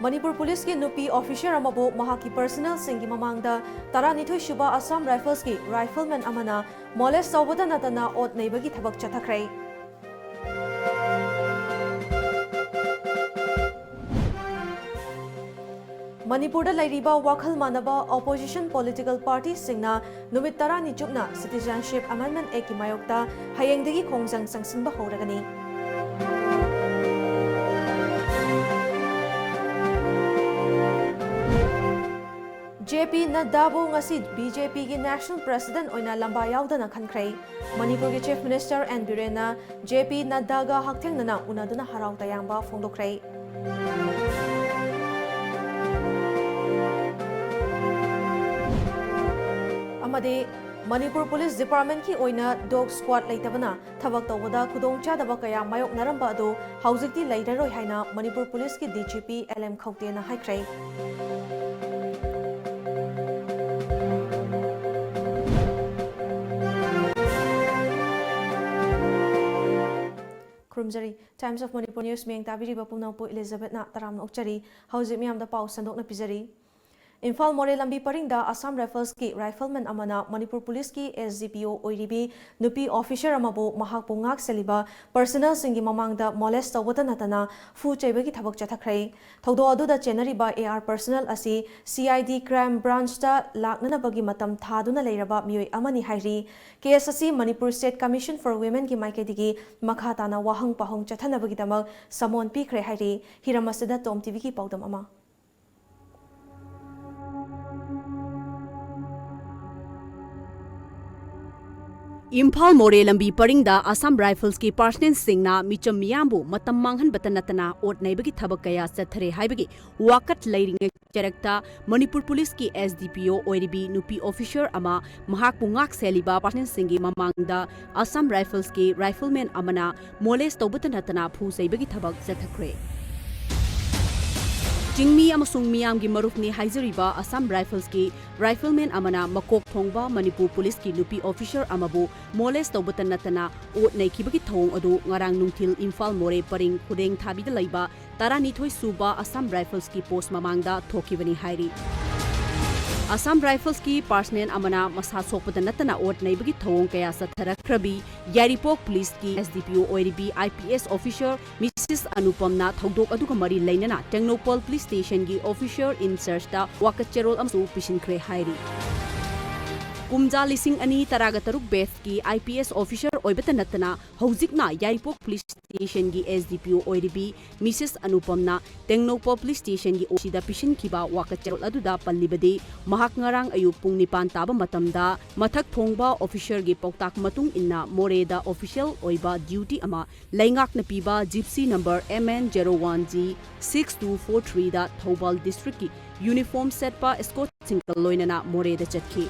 Manipur Police ki nupi officer amabu mahaki personal singi mamangda taranithoi suba Assam Rifles ki rifleman amana molest tawbada natana ot neibagi thabak chathakrai. Manipur da lairiba wakhal manaba opposition political parties singna numit tarani chupna Citizenship Amendment Act ki mayokta hayengdagi khongjang sangsinba horagani. JP Naddabu ngasi BJP ki National President oina lamba yaudana khankrai. Manipur ki Chief Minister and Birena JP Naddaga hakthengnana unaduna harau tayangba phongdokrai. Amade Manipur Police Department ki oina dog squad leitabana thabak tawada khudongchadaba kaya mayok naramba adu haujikti leidaroi haina Manipur Police ki DGP LM Khautena haikrai. Krumjari Times of Manipur News meng tabiri bapumna po Elizabeth na taram na ukchari hauji miyam da pau sandok na pizari. Imphal More lambi paringda Assam Rifles ki rifleman amana Manipur Police ki SGPO oiribi nupi officer amabu mahak pungak seliba personal singi mamangda molest tawbata natana fu chaibagi thabak chathakrai. Thaudo aduda chenariba AR personnel asi CID crime branch ta laknana bagi matam thaduna leiraba miyoi amani hairi. Case asi Manipur State Commission for Women ki maikadigi makhatana wahang pahong chathana bagi damak samon pikre hairi. Hiramasida TOMTV ki paudam ama. Imphal More lambi paringda Assam Rifles ki Parsnen Singna micham miyambu matam manghan batanatana ot naibagi thabak kaya sathare haibagi wakat leiring charakta Manipur Police ki SDPO oiribi nupi officer ama mahak pungak seliba Parsnen Singi mamangda Assam Rifles ki rifleman amana molest tawbatanatana phu saibagi thabak sathakre. Jingmi amasung miyam gi marufni haizariba Assam Rifles ki rifleman amana makok thongba Manipur Police ki nupi officer amabu molest tawbatan natana ot naikibagi thong adu ngarang nungthil Imphal More paring khudeng thabida laiba taranithoi suba Assam Rifles ki post mamangda thokibani hairi. Assam Rifles ki Parsnen amana masa sokpada natana ot naibagi thong kaya satharakrabi Yaripok Police ki SDPO oiribi IPS officer Mrs. Anupamna thodok aduga mari lainana Tengnopal Police Station ki officer in search ta wakatcherol amsu pishinkre hairi. Kumja lising ani taraga taruk beth ki IPS officer oibata natana haujikna Yaripok Police Station ki SDPO oiribi Mrs. Anupamna Tengnopal Police Station ki osida pishin kiba wakatcherol aduda pallibadi mahak ngarang ayuk pung 9 taba matamda mathak thongba officer gi pautak matung inna Moreda official oiba duty ama laingak na piba gypsy number MN01G 6243 da Thobal district ki uniform set pa escort single loinana Moreda chatki.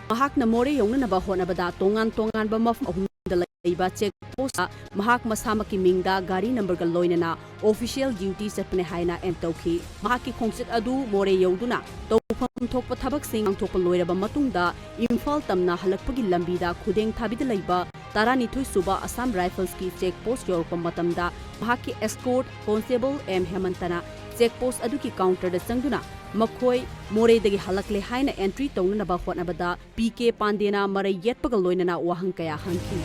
Mahak na More yongna ba honabada tongan ba mafum ahumda laiba check post mahak masama ki mingda gari number ga loinana official duty setpne haina entokhi mahak ki khongsit adu More yoduna tawfam thokpa thabak sing angthokpa loiraba matungda Imphal tamna halakpagi lambida khudeng thabida laiba taranithoi suba Assam Rifles ki check post yorpa matamda mahak ki escort constable M Hemantana check post adu ki counter da sangduna makhoi More dagi halakle haina entry tawna ba hotnabada PK Pandena marai yetpaga loinana wahang kaya hanki.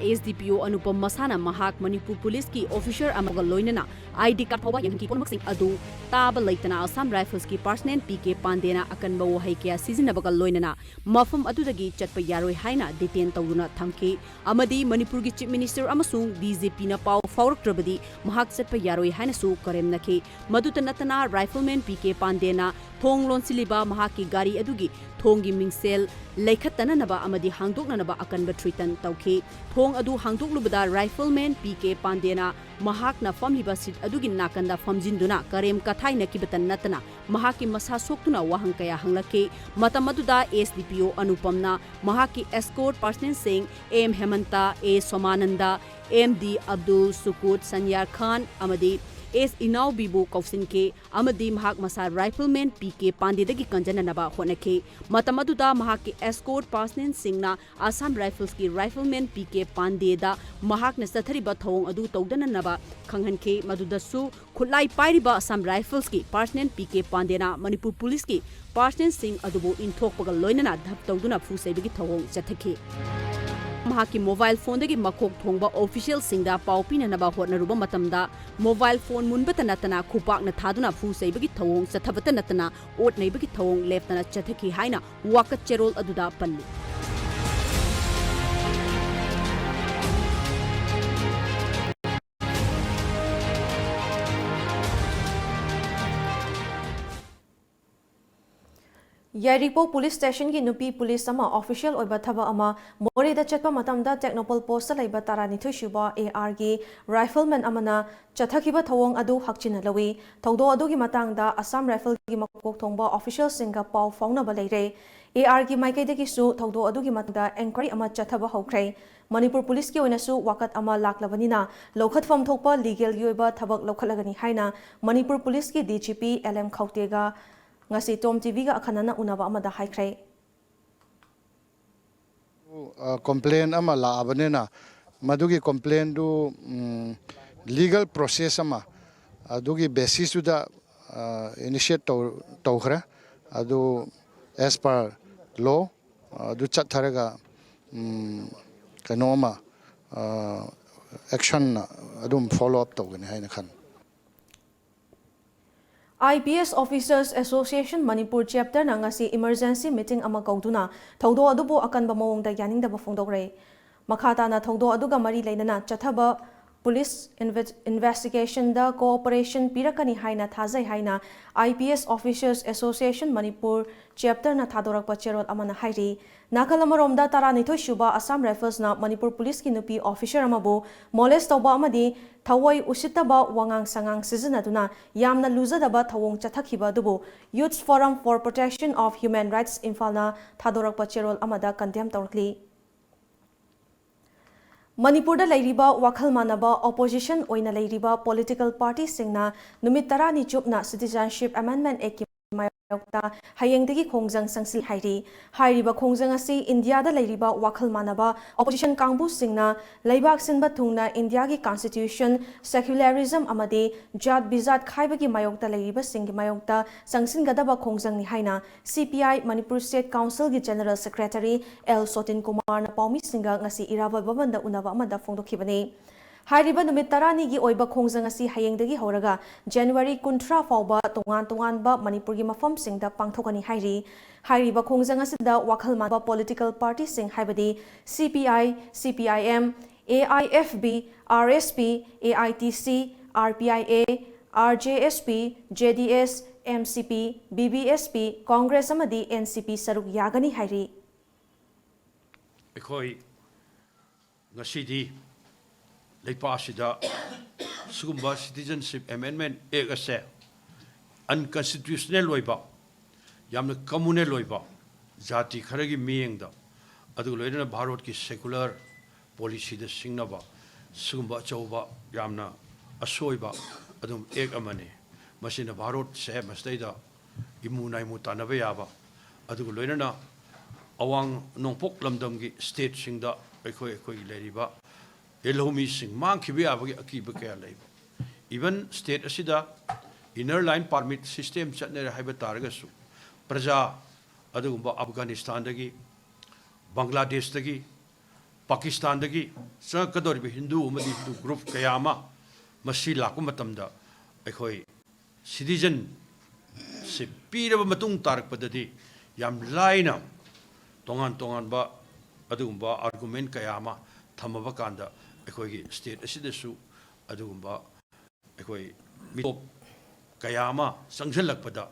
SDPO Anupam Masana mahak Manipur Police ki officer amaga loinana ID card phawa yangki ponmaksing adu taba laitana Assam Rifles ki Parsnen PK Pandena akanba wahai kya sizinabaga loinana mafam adudagi chatpa yaroi haina detain tawduna thamki amadi Manipur ki Chief Minister amasung DGP na pau fawrakrabadi mahak chatpa yaroi haina su karemnaki madutanatana rifleman PK Pandena thong lonsiliba mahaki gari adugi thongi mingsel laikhatana naba amadi hangdokna naba akanba treatan tawki thong adu hangdoklubada rifleman PK Pandena mahak na famliba sit adugi nakanda famjinduna karem kathai nakibatan natana mahaki masa soktuna wahang kaya hanglake matamaduda SDPO Anupamna mahaki escort Parsnen Singh M Hemanta A Somananda MD Abdul Sukut Sanyar Khan amadi S इनाउबीबू कौसिनके अमदी महाक मसा rifleman PK पांडेदगी कंजननबा होनखे मतम अदुदा महाके एस्कोर्ट पर्सनल सिंगना आसाम राइफल्स की राइफलमैन पीके पांडेदा महाकने चथरिबा थौंग अदु तौदननबा खंगहनखे मदुदसु खुलाई पाइरिबा आसाम राइफल्स की पर्सनल पीके पांडेना मणिपुर पुलिस की पर्सनल सिंग अदुबु इंथोकपगा लोइनना धप तौदुना फुसैबगी थौंग चथखे महाकी मोबाइल फोन दगी मखोक थोंगबा ऑफिशियल सिंगदा पाउ पिननबा होटनरुबा मतमदा मोबाइल फोन मुनबता नतना खुपाकना थादुना फुसैबगी थौंग चथबता नतना ओट नैबगी थौंग लेफ्टना चथखि हाइना वाकत चेरोल अदुदा पल्ली यारिपो पुलिस स्टेशन की नुपी पुलिस अमा ऑफिशियल ओइबा थबा अमा मोरेदा चटपा मतमदा टेक्नोपल पोस्ट लैबा तारानिथोय सुबा एआर की राइफलमैन अमना चथखिबा थवोंग अदु हक्चिना लवी थौदो अदुगी मतंगदा असम राइफल की मकोक थोंबा ऑफिशियल सिंगा पाउ फाउनबा लैरे एआर की माइकैदगी सु थौदो अदुगी मतंगदा एंक्वायरी अमा चथबा हौख्रै मणिपुर पुलिस की ओइनासु वाकत अमा लाक्लबनिना लौखतफम थोकपा लीगल की ओइबा थबक लौखलगनी हाइना मणिपुर पुलिस की डीजीपी एलएम खौतेगा ngasi TOMTV ga akhanana unaba amada haikrai complaint ama la abanena madugi complaint du legal process ama adugi basis da initiate tawkhra adu as per law du chat tharaga kanoma action adum follow up tawgani haina khan IPS Officers Association Manipur chapter na ngasi emergency meeting ama kauduna thaudo adubu akanba mawongda yaningdaba fongdokre makhata na thaudo aduga mari leinana chathaba police investigation da cooperation pirakani haina thazai haina IPS Officers Association Manipur chapter na thadorakpa cherol amana hairi nakalamaromda taranithoi shuba Assam Rifles na Manipur Police ki nupi officer amabu molest tawba amadi thawai usitaba wangang sangang sizinaduna yamna luzadaba thawong chathakhiba dubu Youth Forum for Protection of Human Rights Infalna thadorakpa cherol amada condemn tawrkli Manipur da lairiba wakhal manaba opposition oina lairiba political party singna numit tarani chupna Citizenship Amendment Act mayokta hayengdagi khongjang sangsil hairi hairiba khongjang asi India da lairiba wakhal manaba opposition kangbu singna laibak sinba thungna India gi constitution secularism amade jat bizat khaibagi mayokta lairiba singi mayokta sangsin gadaba khongjang ni haina CPI Manipur State Council gi General Secretary L Sotin Kumar na paumi singa ngasi iraba babanda unaba amada phongdokhibani Hairiba numit tarani gi oiba khongjang asi hayengdagi horaga January 13 fawba tongan ba Manipur gi mafam singda pangthokani hairi hairiba khongjang asida wakhal manba political party sing haibadi CPI CPIM AIFB RSP AITC RPIA RJSP JDS MCP BBSP Congress amadi NCP saruk yagani hairi ekhoi ngasidi Leipasida Sugumba Citizenship Amendment Act ase unconstitutional loiba yamna communal loiba jati kharagi miyengda adu loina Bharat ki secular policy da singnaba Sugumba chauba yamna asoiba adum act amane masina Bharat se mastaida imunai mutanaba yaba adu loina awang nongpok lamdam gi state singda ekhoi leriba Elomi sing mang kibi abagi akiba kaya laiba. Even state asida inner line permit system chatne haiba taragasu. Praja adugumba Afghanistan dagi, Bangladesh dagi, Pakistan dagi, sa kadori Hindu umadi Hindu group kayama masi laku matamda ekhoi citizen se piraba matung tarak padadi yam laina tongan ba adugumba argument kayama thamaba kanda ekhoi state asidasu adugumba ekhoi mitop kayama sangjalakpada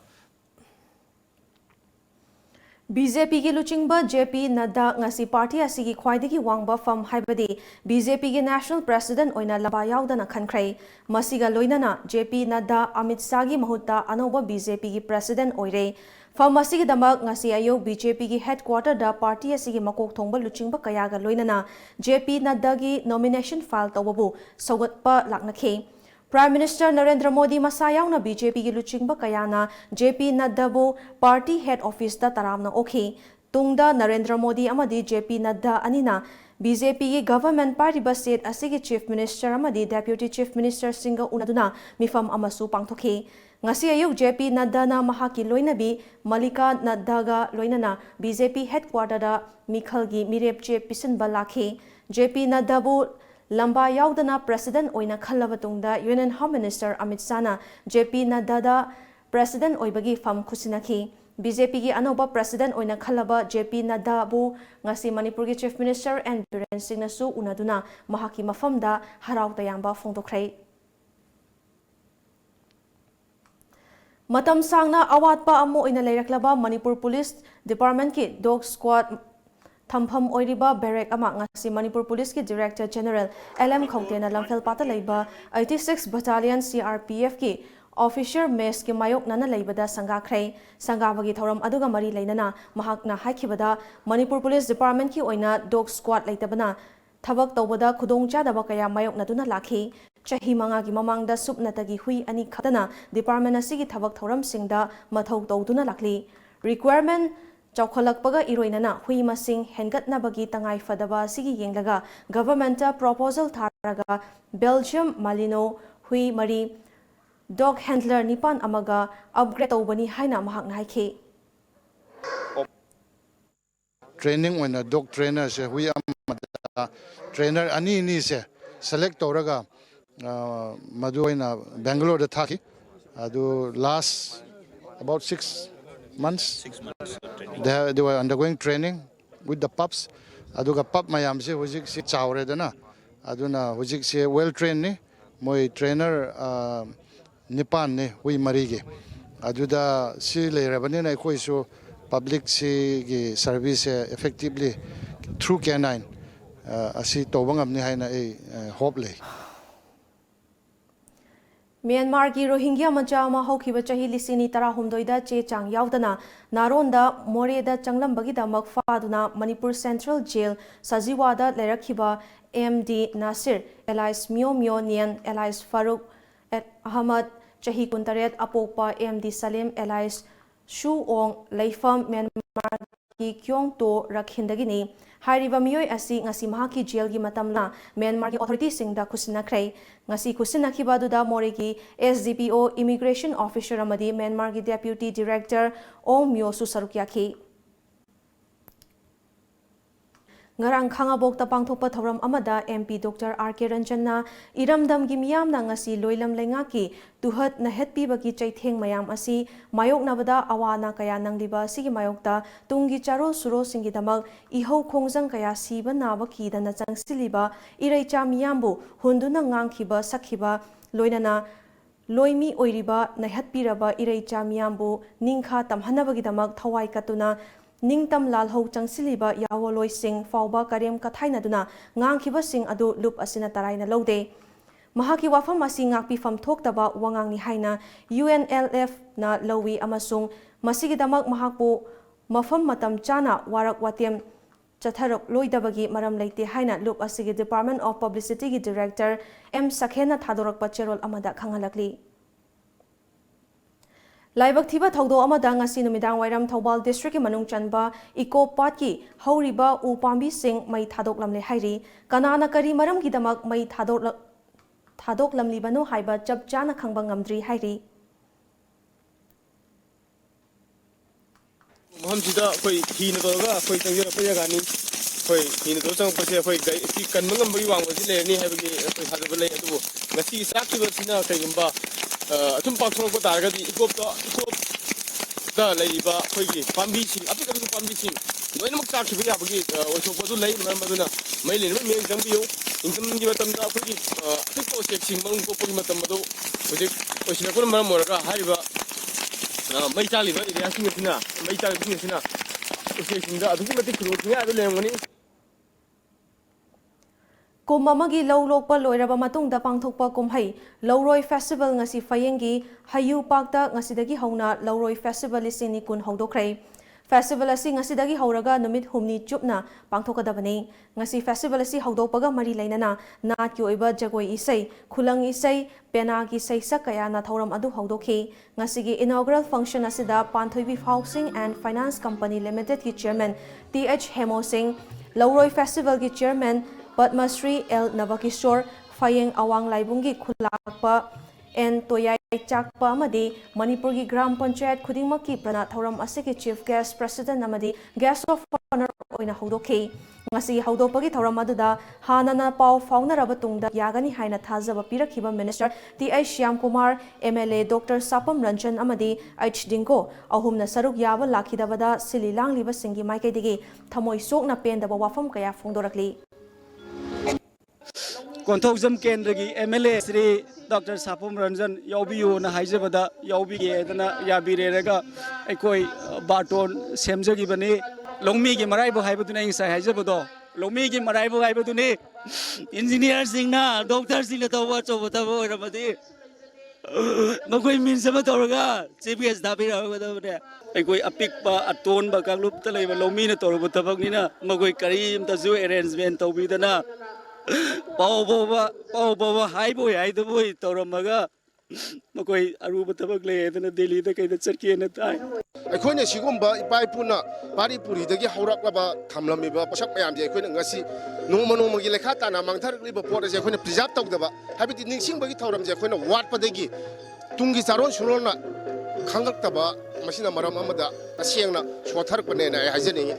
BJP ki luchingba JP Nadda ngasi party asigi khwaidagi wangba fam haibadi BJP ki national president oina laba yaudana khankhrai masiga loinana JP Nadda Amit Shah gi mahutta anoba BJP ki president oire fam masigi damak ngasi ayo BJP ki headquarter da party asigi makok thongba luchingba kayaga loinana JP Nadda gi nomination file tawabu sogatpa laknakhe Prime Minister Narendra Modi Masayawna BJP gi luchingba kayana JP Nadda bu party head office da taramna okhi. Tungda Narendra Modi amadi JP Nadda anina BJP gi government party ba state asigi chief minister amadi deputy chief minister singa unaduna mifam amasu pangtokhi. Ngasi ayuk JP Nadda na mahaki loinabi Malika Nadda ga loinana BJP headquarter da Mikhalgi mirep che pisinba lakhi. JP Nadda bu Lamba yaudana President oina khalabatungda Union Home Minister Amit Shahna JP Nadda da President oibagi fam khusinaki. BJP gi anoba President oina khalaba JP Nadda bu ngasi Manipur gi Chief Minister and Biren Singh nasu unaduna mahaki mafamda harau tayamba fongdokhrei. Matam sangna awatpa amo oina leiraklaba Manipur Police Department ki Dog Squad Thampham oiriba Barrack ama ngasi Manipur Police ki Director General LM Khongtena lamphel pata leiba 86 Battalion CRPF ki Officer Mess ki mayok nana leibada sangakhrei sangabagi thoram aduga mari leinana mahakna haikibada Manipur Police Department ki oina Dog Squad leitabana thabak tawbada khudong chadaba kaya mayok naduna lakhi chahi manga gi mamangda supnatagi hui ani khatana department asigi thabak thoram singda mathau tawduna lakli requirement Chaukolakpaga iroinana hui masing hengatnabagi tangai fadaba sigi yenglaga government proposal tharaga Belgium Malino hui mari dog handler nipan amaga upgrade tawbani haina mahakna haikhi Training when a dog trainer se hui amada trainer ani ni se select toraga madu in Bangalore the thaki adu last about 6 months. They were undergoing training with the pups. Aduga pup mayam se hujik se chawre dana. Aduna hujik se well trained ni. Moi trainer nipan ne hui marige. Aduda si le rabani na koi so public si ki service effectively through canine. Asi tobangam ni hai na hope le. Myanmar ki Rohingya macha ama haukiba chahi lisini tara humdoida che chang yaudana naronda moreda changlambagi damak faduna Manipur Central Jail Sajiwada lerakhiba MD Nasir Elias Myo Nian Elias Farooq Ahmad chahi kuntaret apokpa MD Salim Elias Shu Ong Leifam Myanmar ki kyong to rakhindagini Hariba miyoi asi ngasi mahaki jail gi matamna Myanmar ki authority singda khusinakhrei ngasi khusinakhibaduda moregi SDPO immigration officer amadi Myanmar ki deputy director Om Myo su sarukyakhi Ngarang khangabok ta pangthokpa thoram amada MP Dr RK Ranjanna iramdam gi miyamna ngasi loilam lenga ki tuhat na hetpi bagi chaitheng mayam asi mayok nabada awana kaya nangliba sigi mayokta tungi charo suro singi damak ihau khongjang kaya siba naba ki dana changsiliba iraicha miyambu hunduna ngangkhiba sakhiba loinana loimi oiriba na hetpiraba iraicha miyambu ningkha tamhanabagi damak thawai katuna Ningtam lal ho changsiliba yawaloi sing fauba karem kathaina duna ngangkhiba sing adu lup asina taraina lode mahaki wafam asi ngakpi fam thoktaba wangang ni haina UNLF na lowi amasung masigi damak mahakpu mafam matam chana warak watem chatharok loidabagi maram leite haina lup asigi Department of Publicity gi Director M Sakhena thadorak pacherol amada khangalakli Laibak thiba thaudo amada ngasi numidang wairam Thobal district ki manung chanba Eco Park ki hauriba u pambi sing mai thadok lamle hairi kanana kari maram ki damak mai thadok lamli bano haiba chap chana khangba ngamdri hairi Moham jida koi hina doga koi tangira payagani koi hina do sang pase koi ki kan mangam bagi wang wasi le ni haibagi koi hada bale atu ngasi sakki basina kai gamba atum pakthok ko targa di ikop da leiba koi ki pambi sing api ka pambi sing noi namak sakki bagi abagi osok bodu lei maduna mai le me jambiyo income ji batam da koi ki api ko sek sing mang ko puri matam do project osina ko maram morga haiba mai chali ba ide asing sina mai chali sing sina osek sing da adugi mati kro nya adu lemani Kumamagi lawlokpa loiraba matungda pangthokpa kumhai Lawroi Festival ngasi fayengi Hayu Parkta ngasidagi hauna Lawroi Festival isini kun hawdokhrei Festival asi ngasidagi hauraga numit humni chupna pangthokadabani. Ngasi festival asi haudopaga mari lainana naat ki oiba jagoi isai, khulang isai, pena ki saisa kaya na thauram adu haudokhi. Ngasigi inaugural function asida Panthoibi Housing and Finance Company Limited ki chairman TH Hemo Singh, Lauroi Festival ki chairman Padmasri L Navakishore, Fayeng Awang Laibungi khulakpa N Toyai Chakpa amadi Manipur ki Gram Panchayat khudingmaki prana thauram asiki chief guest president amadi guest of honor oina haudokhi. Ngasi haudopagi thauram aduda hanana pau faunaraba tungda yagani haina thajaba pirakhiba minister TI Shyam Kumar, MLA Dr. Sapam Ranjan amadi H Dingo ahumna saruk yaba lakhidabada sili langliba singi maikaidigi thamoi sokna pendaba wafam kaya phongdorakli. Konthokjam Kendragi MLA Sri Dr. Sapam Ranjan Yaubiyu na Haijabada Yaubi Edana Yabirega Ekoi Baton Semjagi Bane Longmi ki Maraibo Haibutuna inside Haijabado Lomi ki Maraibo Haibutune Engineer Singna Doctor Singna Watch over the Ramadi Makoi means Samatorga CBS Dabira Ekoi Apikpa Aton Bakalup Tale Lomina Torbutabagina Makoi Karim Tazu arrangement Tobidana Pau Baba High Boy, I the boy, Toramaga, Makoi Aruba Tabagle, and the daily the Churki and the time. I couldn't Shigumba, Puna, Paripuri, the Hauraba, Tamlamiba, Pashapam, the Equinasi, no Monomagilakata, among Tarli Porters, I couldn't preserve the habit in Singba Tauram, the Equina, what Padegi, Tungi Saron Shurona, Kangaktaba, Machina Maramada, Asiana, Swatarpana, Hazeni.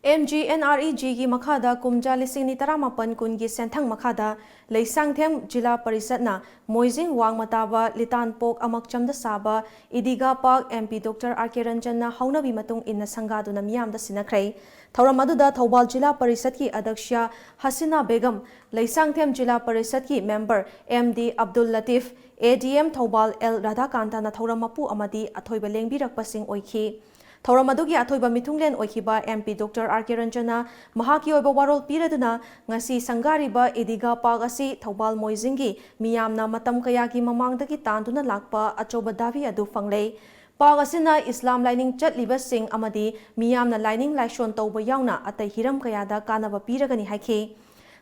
MGNREG ki makhada kumja lising ni taramapan kun ki senthang makhada leisangthem jila parisatna moizing wang mataba litan pok amakchamda saba idiga park MP Dr. RK Ranjan na haunabi matung inna sangadu na miyamda sinakrai thauramadu Thobal jila parisat ki adaksha Hasina Begum leisangthem jila parisat ki member MD Abdul Latif ADM Thobal L Radhakanta na thauramappu amadi athoiba lengbirakpa sing oikhi Thauramadu athoiba mitunglen oikiba MP Dr. RK Ranjana mahaki oiba warol piraduna ngasi sangariba idiga park asi Thobal Moizingi miyamna matam kayagi mamangdagi tanduna lakpa achoba davi adu fanglei park asina Islam lining chatliba sing amadi miyamna lining laishon tauba yauna atai hiram kayada kanaba piragani haiki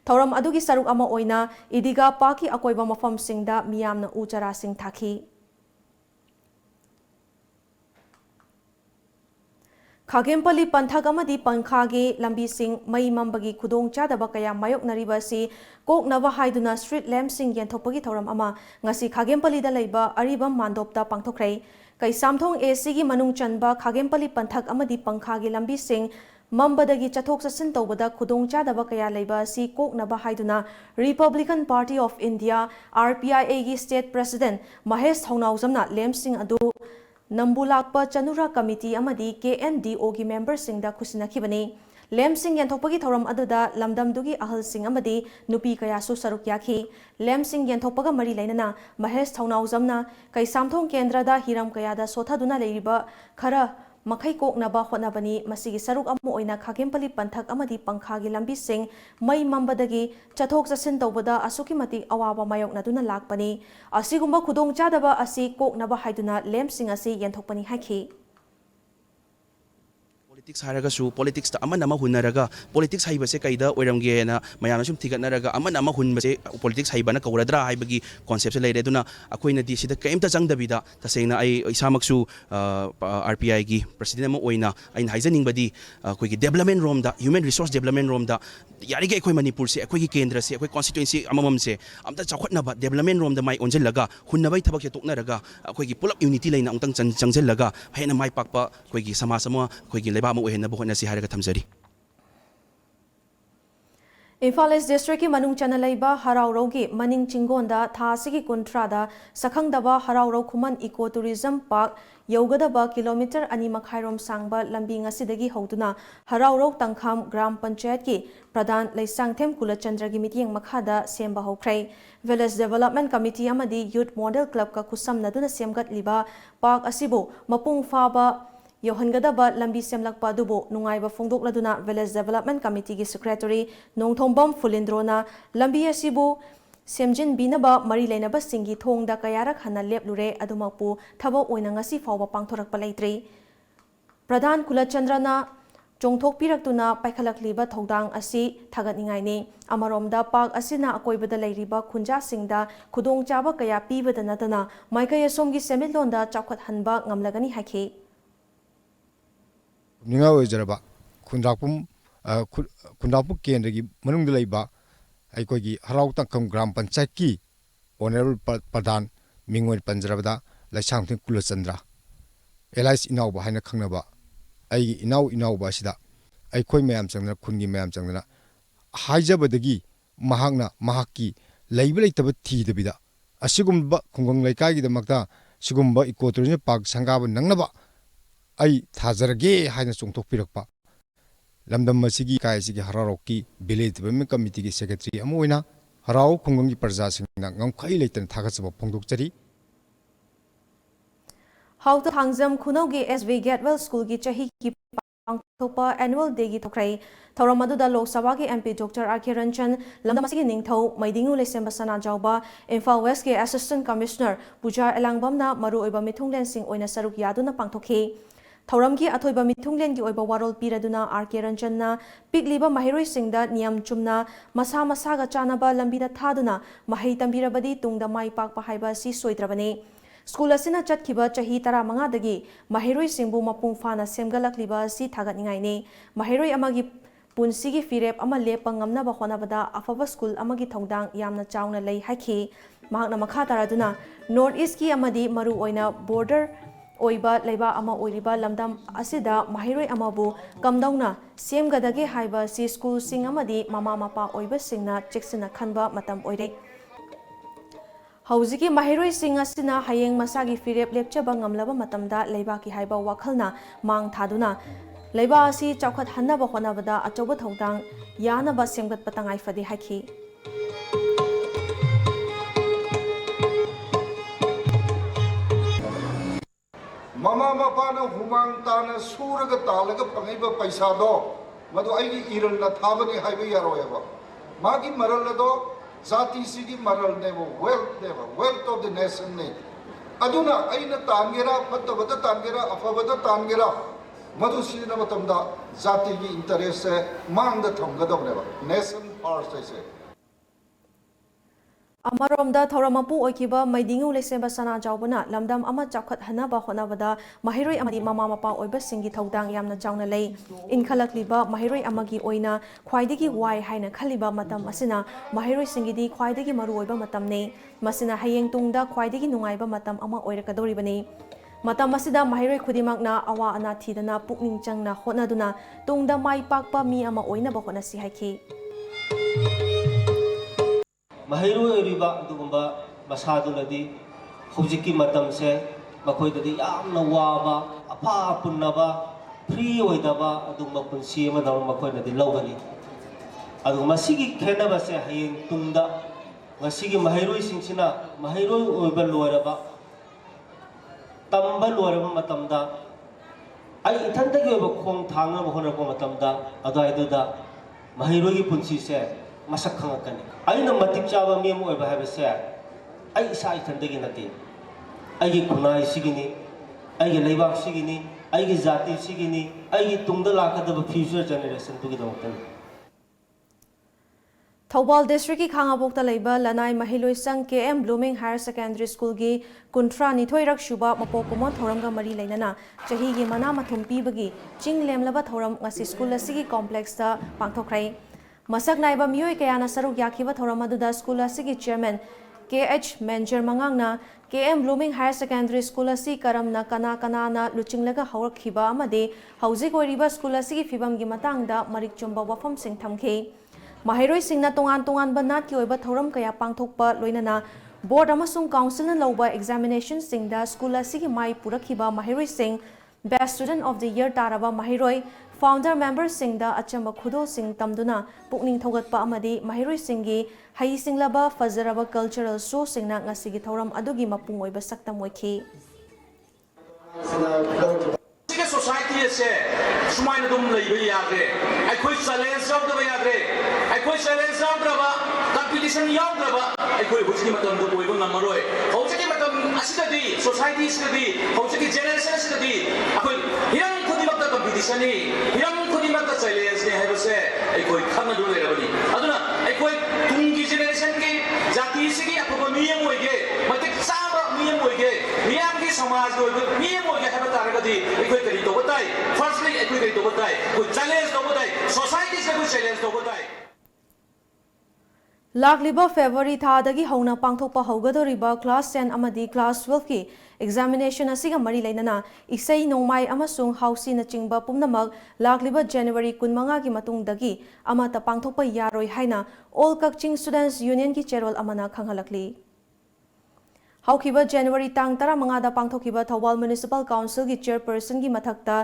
Thauram adugi saruk ama oina idiga park ki akoiba mafam singda miyamna uchara sing thaki Khagempali Panthagama Pankhagi Lambi Singh Mai Mambagi Kudong Chadaba Kaya Mayok Naribasi Kok Nava Haiduna Street Lamp Sing Yentopagi Thoram Ama Ngasi Khagempali da Leiba Aribam Mandopta Pangthokrai Kai Samthong AC gi Manung Chanba Khagempali Panthag Amadi Pankhagi Lambi Singh Mambadagi Chathok Sasin Tobada Kudong Chadaba Kaya Leiba Si Kok Nava Haiduna Republican Party of India RPIA gi State President Mahesh Thaunauzamna Lamp Singh Adu Nambulakpa Chanura Committee amadi KNDO gi member singda khusinakibani Lem Singh Yanthopagi Thoram aduda Lamdamdugi Ahal Singh amadi Nupi Kayasu Saruk Yakhi Lem Singh Yanthopaga Mari Lainana Mahesh Thaunauzamna Kai Samthong Kendrada Hiram Kayada Sothaduna Leiriba Khara Makai Koknaba Hotnabani Masigi Saruk Amu Oina Khagempali Panthak amadi Pankhagi Lambi Singh Mai Mambadagi Chathok Chasin Tobada Asuki Mati Awaba Mayoknaduna Lakpani Asigumba Khudong Chadaba Asi Koknaba Haiduna Lem Singh Asi Yanthokpani Haiki Politics haragasu politics ta aman nama hunaraga politics haibase kaida oiramge na mayana sum thigatnaraga aman nama hunbase politics haibana kauradra haibagi concept leire duna akoina di sida kaimta changdabida tasengna ai isamaksu RPI gi president ma oina ain haijaning badi koi gi development rom da human resource development rom da yari ge koi manipur se koi gi kendra se koi constituency amamam se amta chakhotna ba development rom da mai onjel laga hunnabai thabak se toknaraga koi gi pulap unity leina ongtang changjel laga hena mai pakpa koi gi samasama koi gi leba Infal East District ki Manung Chanalaiba Haraurau gi Maning Chingonda Thasigi Kuntrada Sakhangdaba Haraurau Khuman Ecotourism Park Yogadaba kilometer ani makhairom sangba lambi ngasidagi hoduna Haraurau Tangkham Gram Panchayat ki Pradhan Leisangthem Kulachandra gi mityeng makhada semba hokrai Village Development Committee amadi Youth Model Club ka kusamnaduna semgat liba park asibo mapung faba Yohangadaba Lambi Semlakpa Dubo Nungaiba Fongdokladuna Village Development Committee gi Secretary Nongthombam Fulindrona Lambi asibu Semjin Binaba Mari Lainaba Singi Thongda Kayarak Hana Leplure Adumakpu Thabo Oina ngasi fawba pangthorakpa leitri Pradhan Kulachandrana Chongthokpirakuna paikhalakliba thodang asi thagatningaini. Amaromda park asina akoibada leiriba khunjasingda khudongchaba kaya pibada natana maikaya somgi semilonda chawkhathanba ngamlagani haikhi. Ninga ojaraba khundrapum kendagi manungda leiba aikogi harau tangkam gram panchayat ki honorable pradhan mingoi panjarabada laisangthing Kulachandra LIS inauba haina khangnaba ai inauba sida aikoi mayam changna khungi mayam changna haijabadagi mahakna mahakki leiba leitaba thidabida asigumba khungang laikai gi damakta sigumba ecotourism park sangaba nangnaba ai thajarage haina chongthokpirakpa lamdam masigi kaisigi hararokki village development committee gi secretary amoina harau khungangi parja singna ngamkhai leitan thagachaba phongdokchari How to Hangzam Kunogi SV Gatwell School gi chahi ki pangthopa annual day gi thokrai Thauramadu Lok Sabha gi MP Dr. R.K. Ranchan lamdamasi ningthau maidingu lesemba sana jawba Imphal West gi Assistant Commissioner Pujar Elangbamna maru oiba mithunglen sing oina saruk yaduna pangthokhi Thauramgi athoiba mithunglen gi oiba warol piraduna R.K. Ranchanna pigliba mahiroi singda niyam chumna masa masaga chanaba lambida thaduna mahai tambirabadi tungda mai pakpa haiba si soidrabani School asina chatkiba chahi tara mangadagi mahiroi singbu mapung fana semgalakliba si thagatningaini mahiroi amagi punsigi firep ama lepa ngamnaba honabada afaba school amagi thodang yamna chawna lei haikhi mahakna makha taraduna North East ki amadi maru oina border oiba leiba ama oiriba lamdam asida mahiroi amabu kamdauna semgadage haiba si school sing amadi mama mapa oiba singna cheksina khanba matam oire Hauziki mahiroi sing asina hayeng masagi firep lepchaba ngamlaba matamda leiba ki haiba wakhalna mang thaduna leiba asi chawkhat hannaba honabada achoba thodang yanaba semgat patangai fadi haikhi Mama mapana humang tana suraga talaga pangaiba paisa do madu aigi iral na thabani haiba yaroyaba magi maral do Zati sigi maral nevo wealth of the nation ne aduna aina tangera fatabada tangera afabada tangera madu sina matamda zati gi interest mangda thamgadabneba nation first se Amaromda Thoramapu oikiba maidingu lesemba sana jawbana lamdam ama chawkhat hanaba honabada mahiroi amadi mama mapa oiba singi thodang yamna chawna lei inkhalakliba mahiroi amagi oina khwaidigi wai haina khaliba matam asina mahiroi singidi khwaidigi maru oiba matamne masina hayeng tungda khwaidigi nungaiba matam ama oirakadoribani matam asida mahiroi khudimakna awa ana thidana pukning changna honaduna tungda mai pakpa mi ama oina ba honasi haiki Mahiroi riba dugumba masadunadi hujiki matam se makoidadi yamna waba apa punnaba free oidaba adugma punsi ma dam makoidadi lawgani adugma sigi khenaba se hayeng tungda ngasigi mahiroi singsina mahiroi oiba loiraba tamba loiraba matamda ai ithantagi oiba khong thangna honarba matamda adaiduda mahiroi gi punsi se masak khangakani aina matik chaba mi mo ba habe se ai isa ithandagi nati ai gi kunai sigini ai gi leibak sigini ai gi jati sigini ai gi tungda lakadaba future generation tu gi dawtan Thobal District ki Khangabokta leiba Lanai Mahiloi Sang KM Blooming Higher Secondary School gi kuntra nithoirak shuba mapokomon thoramga mari leinana chahi gi mana mathum pibagi ching lemlaba thoram ngasi school asigi complex ta pangthokrai Masak naiba miyoi kayana saruk yakiba thoramadda school asigi chairman KH Manager Mangangna KM Blooming Higher Secondary School asi karamna kana na luchinglaga haurakhiba amade hauzik oiriba school asigi fibamgi matangda marik chumba wafam sing thamkhe Mahiroi singna tongan ba nat ki oiba thoram kaya pangthokpa loinana board amasung council na lauba examination singda school asigi mai purakhiba Mahiroi sing best student of the year taraba Mahiroi founder member singda achamba khudol sing tamduna pukning thogatpa amadi Mahiroi singi hai singlaba fazaraba cultural show singna ngasigi thoram adugi mapung oiba saktam oikhi society se sumaina dum leiba yagre ai khoi challenge of the yagre ai khoi challenge of the competition yagre ai khoi buji matam do oiba namaroi hojiki matam asidadi society sidadi hojiki generation sidadi ai khoi hirang khudi condition हिरम खुदिमक challenge ने है बसे अखोई खन दु लेरबनी अदुना अखोई Tungi generation की जाति से की अफब मियम होइगे मतिक साब मियम होइगे मियाम की समाज होइगे मियम होइगे है बता रगदी अखोई करी तो बताई फर्स्टली अखोई करी तो बताई कोई चैलेंज तो बताई सोसाइटी से कोई चैलेंज तो बताई लाखलिबा फेब्रुवारी थादगी हौना पांगथोकपा हौगदोरिबा क्लास 10 अमदी क्लास 12 की एग्जामिनेशन असिगा मरी लेनना इसै नोंमाई अमसुंग हाउसी न चिंगबा पुमनमक लाखलिबा जनवरी 15 की मतुंगदगी अमता पांगथोकपा यारोय हाइना ऑल कक्चिंग स्टूडेंट्स यूनियन की चेरोल अमना खंगहलकली हौखिबा जनवरी तांग 15 दा पांगथोकिबा थौबाल म्युनिसिपल काउंसिल की चेयरपर्सन की मथक्ता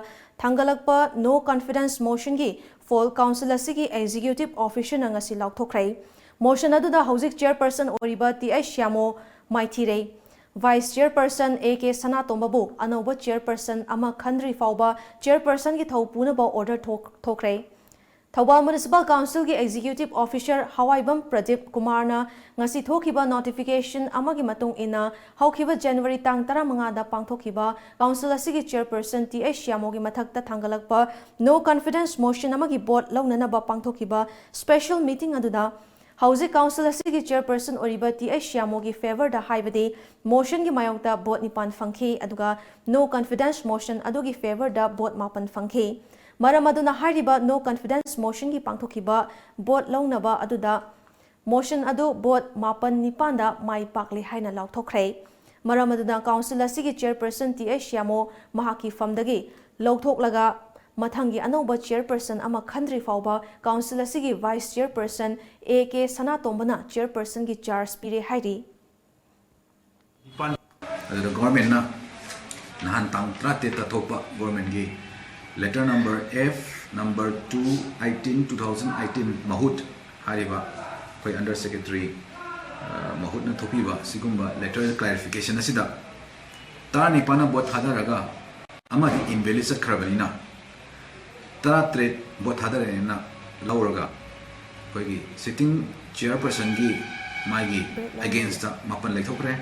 थांगलकपा नो कॉन्फिडेंस मोशन की फॉल काउंसिल असिगी एग्जीक्यूटिव ऑफिसर नंगसी लाउथोखरै मोशन अदुदा हौजिक चेयरपर्सन ओरिबा टी.एच. श्यामो माइथिरे वाइस चेयरपर्सन ए.के. सनातोंबबु अनौबा चेयरपर्सन अमा खंद्री फाउबा चेयरपर्सन की थौ पुनबा ऑर्डर थोखरे थौबाल म्युनिसिपल काउंसिल की एग्जीक्यूटिव ऑफिसर हवाईबम प्रदीप कुमारना ngasi थोखिबा नोटिफिकेशन अमागी मतुंग इना हौखिबा जनवरी तांग 15 दा पांगथोखिबा काउंसिल असिगी चेयरपर्सन टी.एच. श्यामोगी मथक्ता थांगलकपा नो कॉन्फिडेंस मोशन अमागी बोर्ड लौननबा पांगथोखिबा स्पेशल मीटिंग अदुदा हौजिक काउंसिल असिगी चेयरपर्सन ओरिबा टी.एच. श्यामोगी फेवर दा हाइबदे मोशन की मायोक्ता बोर्ड निपान फंखे अदुगा नो कॉन्फिडेंस मोशन अदुगी फेवर दा बोर्ड मापन फंखे मरम अदुना हाइरिबा नो कॉन्फिडेंस मोशन की पांगथोखिबा बोर्ड लौनबा अदुदा मोशन अदु बोर्ड मापन निपान दा माई पाकले हाइना लाउथोखरै मरम अदुना काउंसिल असिगी चेयरपर्सन टी.एच. श्यामो महाकी फमदगी लौथोकलगा मथंगी अनौबा चेयरपर्सन अमा खंद्री फाउबा काउंसिल असिगी वाइस चेयरपर्सन ए.के. सनातोंबना चेयरपर्सन की चार्ज पीरे हाइरी गवर्नमेंट ना नहान तांग 13 तथोपा गवर्नमेंट की letter number F number 2/18/2018 mahut हारिबा कोई अंडर सेक्रेटरी mahut ना थोपीबा सिगुम्बा लेटर क्लैरिफिकेशन असिदा तानी पाना बोट थादरगा अमादी इनवैलिड चखरबनिना तरात्रेट बोट थादरेना लौरगा कोई सिटिंग चेयरपर्सन की मागी अगेंस्ट मापन लेथोखरे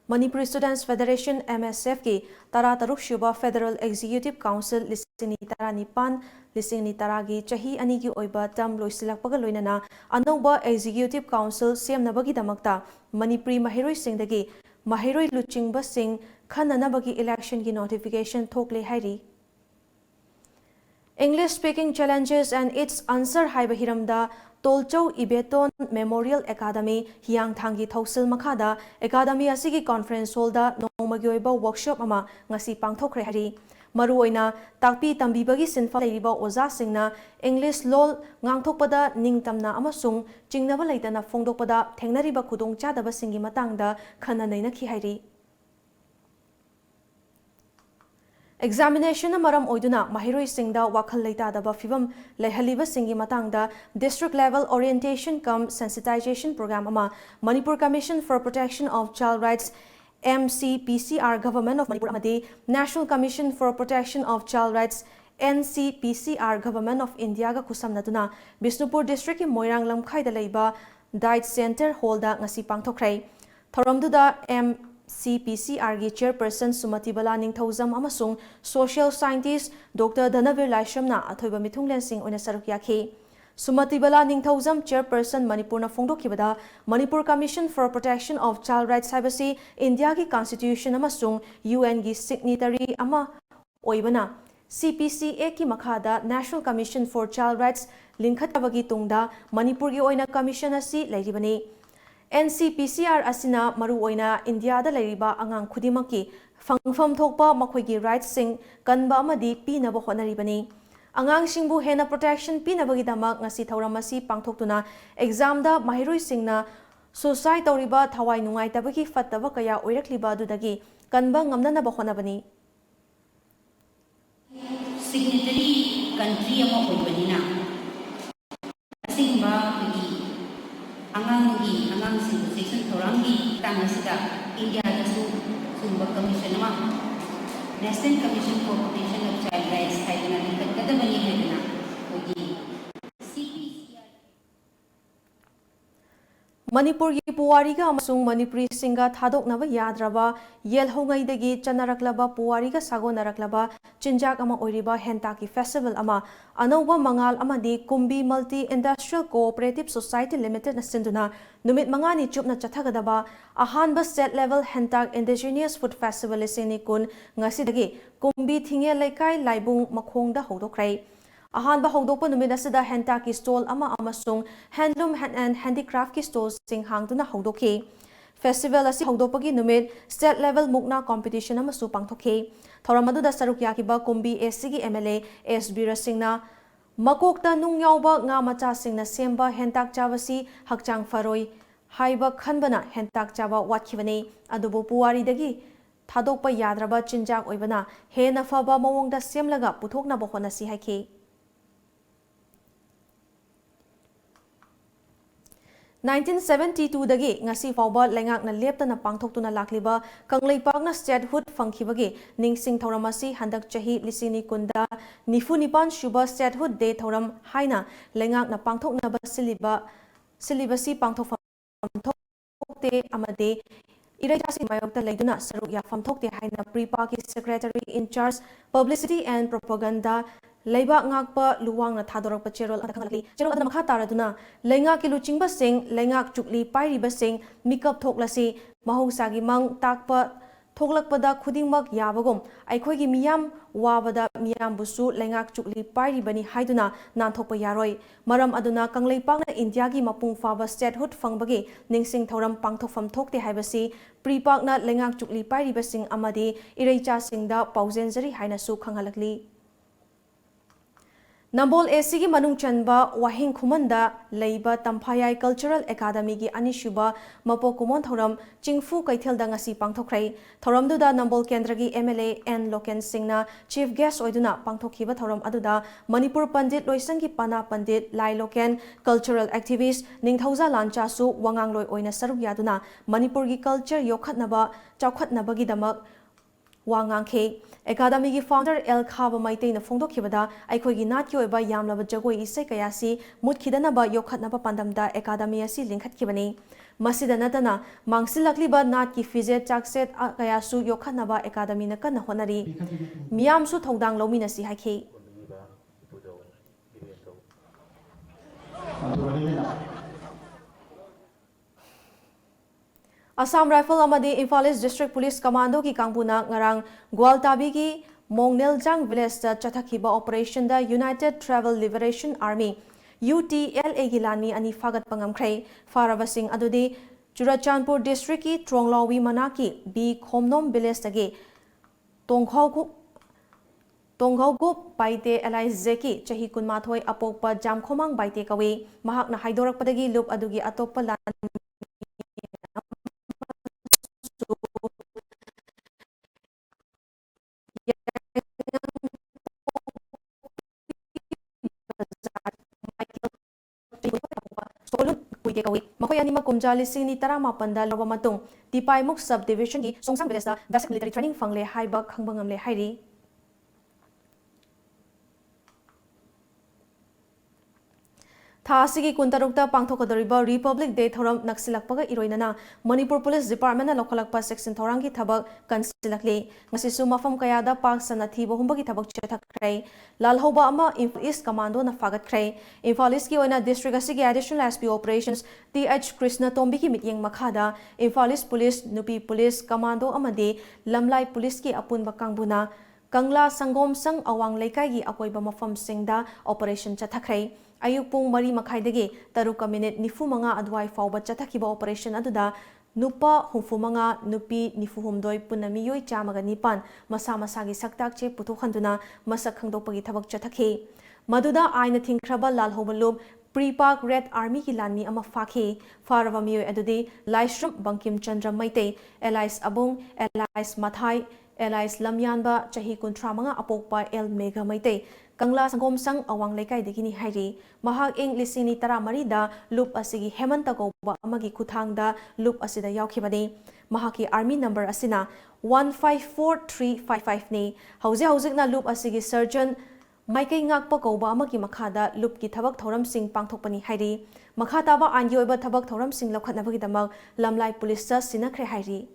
मणिपुरी स्टूडेंट्स फेडरेशन MSF की 13 शुबा फेडरल एग्जीक्यूटिव काउंसिल लिसिंग 19 लिसिंग 10 की चाही अनी की ओइबा टर्म लोइसिलकपगा लोइनना अनौबा एग्जीक्यूटिव काउंसिल सेमनबगीदमक्ता मणिपुरी महिरोइसिंगदगी महिरोइ लुचिंगबसिंग खननबगी इलेक्शन की नोटिफिकेशन थोकले हाइरी English speaking challenges and its answer haiba hiramda Tolchau Ibeton Memorial Academy Hiang Thangi Thausil Makhada Academy asigi conference hall da nongmagi oiba workshop ama ngasi pangthokre hari maruoina takpi tambibagi sinfa leiriba oza singna English lol ngangthokpada ningtamna amasung chingnaba leitana phongdokpada thengnariba khudong chadaba singi matangda khananeina khi hairi Examination maram oiduna mahiroi singda wakhal leita daba fibam lehaliba singi matangda district level orientation cum sensitization program ama Manipur Commission for Protection of Child Rights MCPCR Government of Manipur amadi National Commission for Protection of Child Rights NCPCR Government of India ga kusamnaduna Bisnupur district ki Moirang lamkhai da leiba Diet Center hall da ngasi pangthokrai thoramduda CPCR की chairperson Sumati Bala Ningthoujam अमसुंग social scientist doctor Dhanvir लाइशमना अथोइबा मिथुंगलेन सिंह ओइना सरुक याखी Sumati Bala Ningthoujam chairperson मणिपुरना फोंदोखिबदा Manipur commission for protection of child rights हाइबसी इंडिया की कॉन्स्टिट्यूशन अमसुंग UN की सिग्नेटरी अमा ओइबना CPCA की मखादा national commission for child rights लिंखतबगी तुंगदा मणिपुर की ओइना कमीशन असी लेरिबनी NCPCR asina maru oina India da leiriba angang khudimaki fangfam thokpa makhoi rights sing kanba amadi pinaba honaribani angang singbu hena protection pinabagi damak ngasi thauramasi pangthoktuna exam da mahiroi singna suicide tawriba thawai nungai tabaki fattaba kaya oirakliba dudagi kanba ngamnana ba honabani signatory country ama oibanina asingba angang section thorangi tangasida India dasu sumba commission ama National Commission for Protection of Child Rights haidana likadada bani haidana ogi Manipurgi puwariga amasung Manipuri singa thadoknaba yadraba yelhongaidagi chanaraklaba puwariga sagonaraklaba chinjak ama oiriba hentaki festival ama anauba mangal amadi Kumbi Multi Industrial Cooperative Society Limited na sinduna numit mangani chupna chathagadaba ahanba state level hentak indigenous food festival isini kun ngasidagi Kumbi thinge laikai laibung makhongda hodokrai ahanba hodokpa numit asida hentaki stall ama amasung handloom and handicraft ki stalls sing hangduna hodokhi festival asi hodopagi numit state level mukna competition ama su pangthokhi thoramadu da saruk yakiba Kumbi SC gi MLA SB Rasingna makokta nung yauba nga macha singna semba hentak chabasi hakchang faroi haiba khanbana hentak chaba watkibani adubu puwari dagi thadokpa yadraba chinjak oibana hena faba mawongda semlaga puthokna bohona si haiki 1972 dagi ngasi fawba lengak na lepta na pangthoktu na lakliba kangleipak na statehood fangkhibagi ningsing thoramasi handak chahi lisini kunda nifunipan shuba statehood day thoram haina lengak na pangthokna ba silibasi pangthokte amade Irajasi mayokta leiduna saruk yakfam thokte haina pre-party secretary in charge publicity and propaganda Leiba ngakpa luwang na thadorakpa cherol adakhangali cherol adana makha taraduna lenga ki luchingba sing lengak chukli pairiba sing mikap thoklasi mahosagi mang takpa thoklakpada khudingmak yabagom aikhoigi miyam wabada miyam busu lengak chukli pairibani haiduna nanthokpa yaroi maram aduna kangleipakna India gi mapung faba statehood fangbagi ningsing thoram pangthokfam thokte haibasi pripakna lengak chukli pairiba sing amadi ireicha singda pauzenjari haina su khanghalakli Nambol SC gi manung chanba wahing khumanda leiba Tamphayai Cultural Academy gi anishuba mapo kumon thoram chingfu kaithel da ngasi pangthokrai thoram duda Nambol Kendra gi MLA N Loken Singna chief guest oiduna pangthokhiba thoram aduda Manipur Pandit Loisang gi pana Pandit Lai Loken cultural activist Ningthauja Lancha su wangang loi oina saruk yaduna Manipur gi culture yokhatnaba chawkhatnaba gi damak Wangangke Academy gi founder El Khaba Maitei na phongdokhibada aikhoigi nat ki oiba yamlaba jagoi isai kayasi mutkidana ba yokhatnaba pandamda Academy asi linkhatkibani masida natana mangsilakliba nat ki fijet chakset kayasu yokhatnaba Academy na kana honari miyamsu thodang lomina si haikhe Assam Rifle amadi Imphal East District Police Commando ki kangpuna ngarang Gwaltabi ki Mongneljang village da chathakhiba operation da United Travel Liberation Army UTLA gi lani ani fagat pangamkhrai farabasing adudi Churachandpur district ki Tronglawwi manaki B Khomnom village dagi Tongkhawgup baite Elias Zeki chahi kunmathoi apokpa jamkhomang baite kawi mahakna haidorakpadagi loop adugi atoppa lan Makoy anima kumjali sing ni tarama panda loba matung Tipay Muk subdivision ki songsang village da basic military training fangle haibak khangbangam le hairi Thasigi kuntarukta pangthokadoriba Republic Day thoram naksilakpaga iroinana Manipur Police Department na lokhalakpa section thorangi thabak kansilakli ngasisu mafam kayada pak sanathi bohumbagi thabak chethakrai lalhoba ama Imphal East Commando na fagatkhrai Imphal East ki oina district asigi additional SP operations TH Krishna Tombi ki mityeng makhada Imphal East Police Nupi Police Commando amadi Lamlai Police ki apunba kangbuna Kangla Sangom Sang Awang Laikai gi akoiba mafam singda operation chathakrai Ayuk pung mari makhaidagi taruka minute nifumanga adwai fawba chathakiba operation aduda nupa humfumanga nupi nifuhumdoi punamiyoi chamaga nipan masa masagi saktak che puthokhanduna masak khangdokpagi thabak chathakhi maduda aina thingkraba lalhobalub pre-park red army ki lani ama fakhi farava miyoi adudi Laishrum Bankim Chandra Maitei Elias Abung Elias Mathai Elias Lamyanba chahi kuntramanga apokpa El Mega Maitei Kangla Sangom Sang Awang Laikai Dikini Hairi Mahak Ing Lisini Taramari da loop asigi Hemanta Goba amagi kuthang da loop asida yaukibani Mahaki army number asina 154355 ni hauze na loop asigi Sergeant Maikai ngakpa kauba amagi makhada lupki thabak thoramsing pangthokpani hairi makha taba angi oiba thabak thoramsing lokhatnabagidamag lamlai police ta sinakhre hairi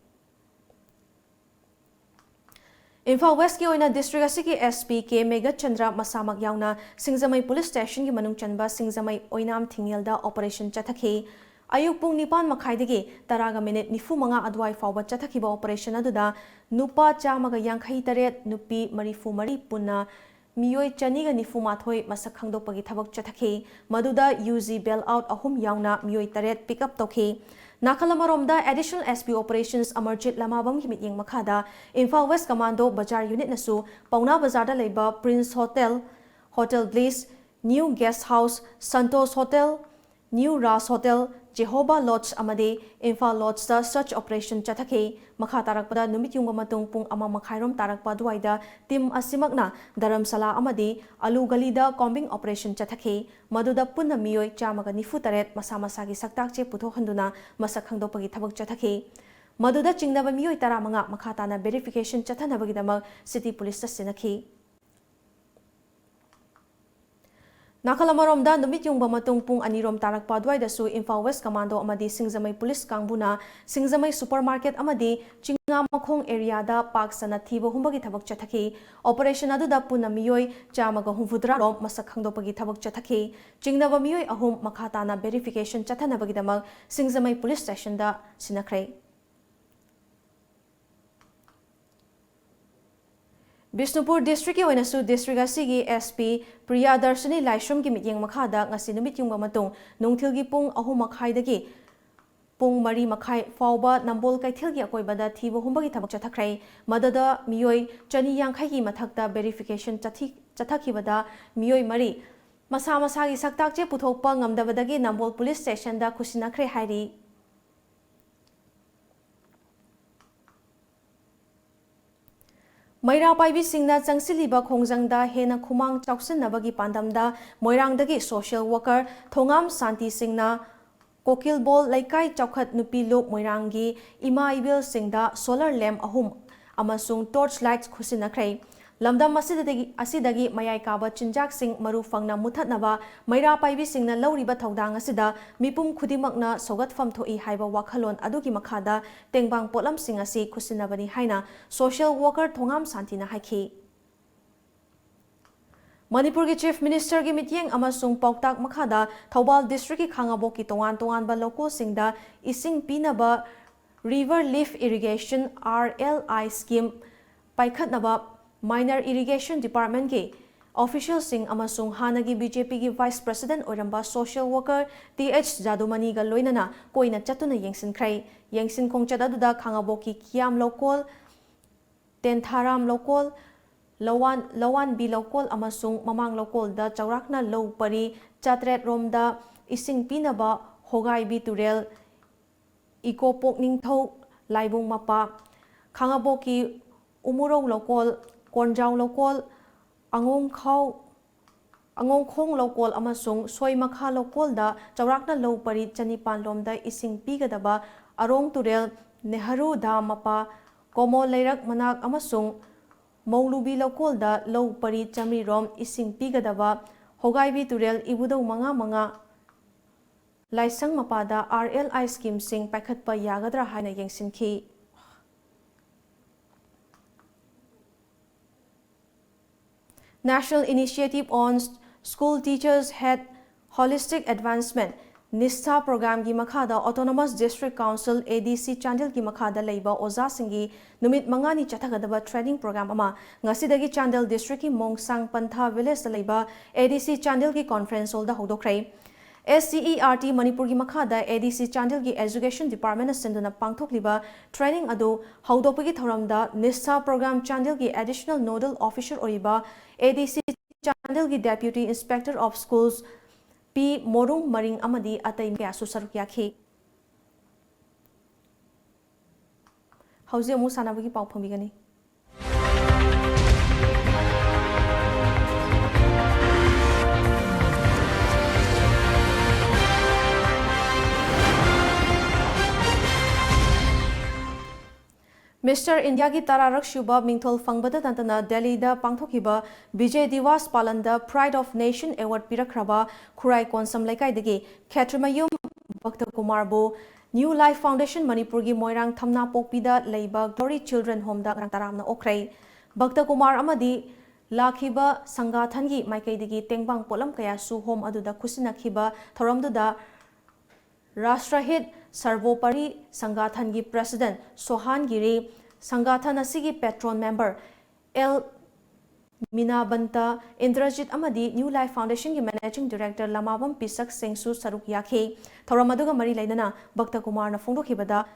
Imphal West ki oina district asiki SP ke Mega Chandra masamak yauna Singzamai police station ki manung chanba Singzamai oinam thingelda operation chathaki ayuk pung nipan makhaidagi taraga minute nifu manga adwai fawba chathakiba operation aduda nupa chamaga yangkhai taret nupi marifu mari punna miyoi chaniga nifu mathoi masak khangdokpagi thabak chathaki maduda UZ bail out ahum yauna miyoi taret pick up tokhi Nakalamaromda additional SP operations Amarjit Lamabam ki mityeng makhada Imphal West Commando Bazaar unit nasu Pauna Bazaar da leiba Prince Hotel Hotel Bliss New Guest House Santos Hotel New Ras Hotel Jehovah Lodge amade Imphal Lodge da search operation chathaki makha tarakpada numit yung matung pung ama makhairom tarakpa duaida team asimakna dharamsala amade alu gali da combing operation chathaki maduda punna miyoi chamaga nifu taret masa masagi saktak che putho handuna masak khangdopagi thabak chathaki maduda chingnaba miyoi tara manga makha tana verification chathanabagi damak city police ta sinakhi Nakalamaromda numit yung matung pung anirom tarak padway dasu Imphal West Commando amadi Singzamai Police Kangbuna Singzamai Supermarket amadi Chinga Makhong area da paksana thibo humbagi thabak chathaki operation aduda puna miyoi chamaga humfudra rom masak khangdopagi thabak chathaki chingnaba miyoi ahum makhatana verification chathanabagi damak Singzamai Police Station da sinakhrei Bishnupur District ki oinasu district asigi SP Priya Darshani Laishram ki mityeng makhada ngasi numit yung matung nungthil gi pung ahum makhaidagi pung mari makhai fawba nambol kaithil gi akoibada thibo humbagi thabak chathakrai madada miyoi chani yangkhai gi mathakta verification chathakibada miyoi mari masa masagi saktak che puthokpa ngamdabadagi nambol police station da khusinakhre hairi Maira Paibi Singna Changsiliba Khongjangda Hena Khumang Chauksannabagi Pandamda Moirangdagi social worker Thongam Santi Singna Kokil Bol Laikai Chaukhat Nupi Lok Moirangi Ima Ibil Singda solar lamp ahum amasung torch lights khusinakhrai Lamdam asidagi mayai kaba chinjak sing maru fangna muthatnaba Maira Paibi Singna lauriba thodang asida mipum khudimakna sogatfam thoi haiba wakhalon adugi makhada tengbang potlam sing asi khusinabani haina social worker Thongam Santina haiki Manipur ki Chief Minister ki mityeng amasung pauktak makhada Thobal District ki Khangabo ki tongan ba local singda ising pinaba River Leaf Irrigation RLI scheme paikhatnaba Minor Irrigation Department ke officials sing amasung hanagi BJP ki Vice President oramba social worker TH Jadumani ga loinana koina chatuna yengsin khrai yengsin khongchada duda khangabo ki kiam local Tentharam local Lawan B local amasung mamang local da chaurakna low pari chatret romda ising pinaba hogai bi turel ikopok ningtho laibung mapa khangabo ki umurong local Konjang local, Angong Khong local amasung Soi Makha local da Chaurakna low pari Chanipan lomda ising pigadaba Arong Turel Nehru da mapa Komo Leirak Manak amasung Maulubi local da low pari Chamri rom ising pigadaba Hogaibi Turel Ibudo manga Laisang mapada RLI scheme sing pakhatpa yagadra haina yengsinki National Initiative on School Teachers Head Holistic Advancement NISTA program gi makhada Autonomous District Council ADC Chandel gi makhada leiba oza singi numit mangani chathagadaba training program ama ngasidagi Chandel District ki Mongsang Pantha Village leiba ADC Chandel gi conference hall da hodokrai SCERT Manipur ki makhada ADC Chandel ki Education Department asenduna pangthokliba training adu haudopagi thoramda NISTA program Chandel ki additional nodal officer oriba ADC Chandel ki Deputy Inspector of Schools P Morung Maring amadi atai kya susaruk yakhi hauzi amu sanabagi pau phomigani Mr. India ki tararak shuba mingthol fangbada tantana Delhi da pangthokiba Vijay Diwas Palanda Pride of Nation Award pirakraba Khurai Konsam Laikai dagi Khetrimayum Bhakta Kumar bo New Life Foundation Manipur gi Moirang Thamna Pokpida Leiba Glory Children Home da taramna okrai Bhakta Kumar amadi Lakhiba Sangathan gi Maikai dagi Tengbang Polam kaya su home aduda khusinakhiba thoramduda Rashtrahit Sarvopari Sangathan gi President Sohan Giri Sangathan asigi patron member L Minabanta Indrajit Amadi New Life Foundation gi Managing Director Lamabam Pisak Sengsu Saruk Yakhe Thoramaduga Mari Lainana Bhakta Kumar na Phongdokhibada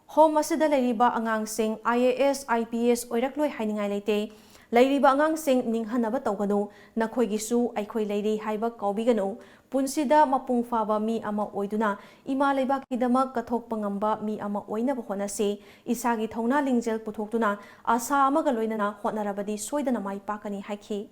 Home asida leiriba angang sing IAS IPS oirakloi hainingai leite leiriba angang sing ninghanaba tawganu nakhoi gisu aikhoi leiri haiba kaubiganu punsida mapung faba mi ama oiduna ima leiba kidamak kathokpa ngamba mi ama oinaba honase isagi thona lingjel puthoktuna asa amaga loinana hotnarabadi soidana mai pakani haikhi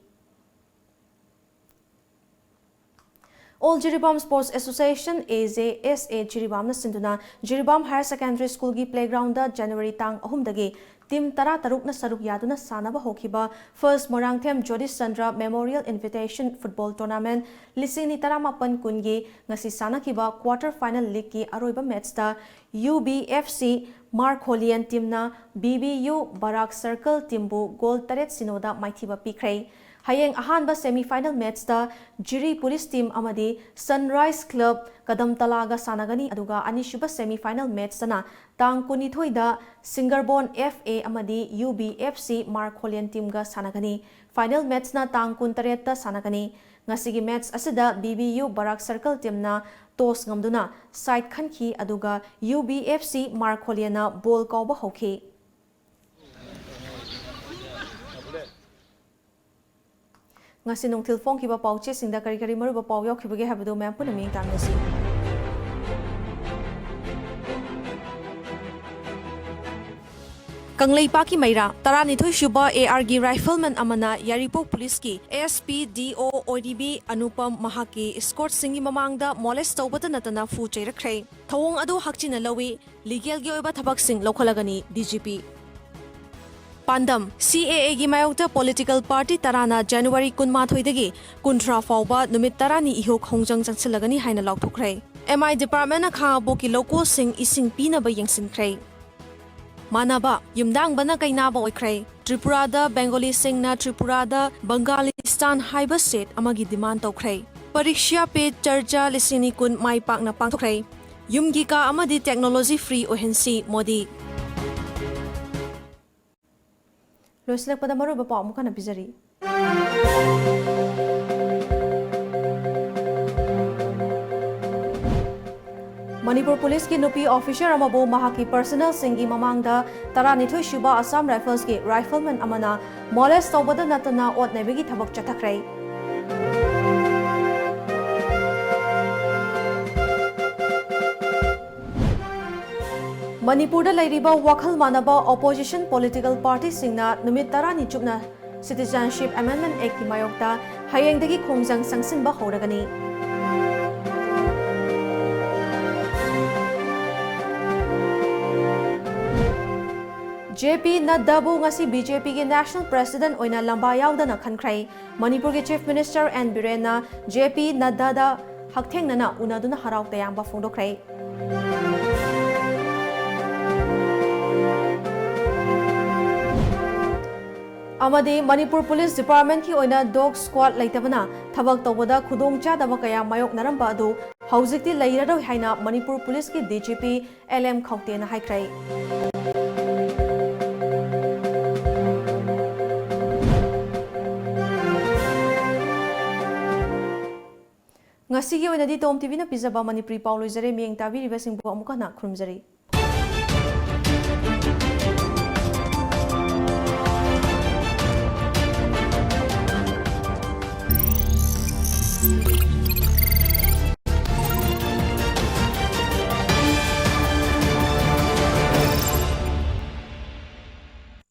All Jiribam Sports Association AJSA Jiribam na sinduna Jiribam Higher Secondary School gi playground da January tang ahum dagi team tara taruk na saruk yaduna sanaba hokiba First Morangthem Jodis Chandra Memorial Invitation Football Tournament lisini taramapan kungi ngasi sanakiba quarter final league ki aroiba match da UBFC Markholian team na BBU Barak Circle team bu goal taret sinoda maithiba pikrai Hayeng ahanba semi-final match da Jiri Police Team amadi Sunrise Club Kadam Talaga sanagani aduga anishuba semi-final match sana tang kunithoi da Singerbon FA amadi UBFC Markholian Team ga sanagani final match na tang kuntaret ta sanagani ngasigi match asida BBU Barak Circle Team na toss ngamduna side khanki aduga UBFC Markholian na ball kauba hoki ngasi nungthil phone kiba pauche singda kari kari maru ba pau yok khibage habado ma'am puna ming tamnasi Kanglei Paki Maira Taranithoi Shuba AR gi Rifleman Amana Yaripok Police ki ASPDO ODB Anupam Mahaki escort singi mamangda molest tawbata natana fu cheirakhrei thawong adu hakchina lawi legal gi oiba thabak sing lokhalagani DGP Pandam CAA gi mayokta political party tarana January kunmathoi dagi kunthra fawba numit tarani ihok hongjang changsilagani haina laukthokrai MI department na khabo ki local sing ising pina ba yengsinkhrai Manaba yumdang bana kainaba oikrai Tripura da Bengali sing na Tripura da Bangalistan haiba state amagi demand tokrai Pariksha pe charja lisini kun mai pak na pangthokrai yumgi ka amadi technology free ohensi Modi Loislek pada maru bapa muka na pizari. Manipur Police ki nupi officer amabo mahaki personal singi mamangda taranithoi shuba Assam Rifles ki rifleman amana molest tawbada natana ot nebegi thabak chathakrai. Manipur da lairiba wakhal manaba opposition political party singna numit tarani chupna Citizenship Amendment Act ki mayokta hayengdagi khongjang sangsinba horagani JP Nadda bu ngasi BJP ki National President oina lamba yaudana khankhrai Manipur ki Chief Minister N Biren na JP Nadda da hakthengnana unaduna harau tayamba phongdokhrai Amadi Manipur Police Department ki oina dog squad laitabana thabak tawbada khudong chadaba kaya mayok naramba adu haujikti lairaro haina Manipur Police ki DGP LM Khawte na haikrai ngasi gi oina di TOMTV na pizaba Manipuri Paulo Jare mieng tabi ribasing bu amuka na khurumjari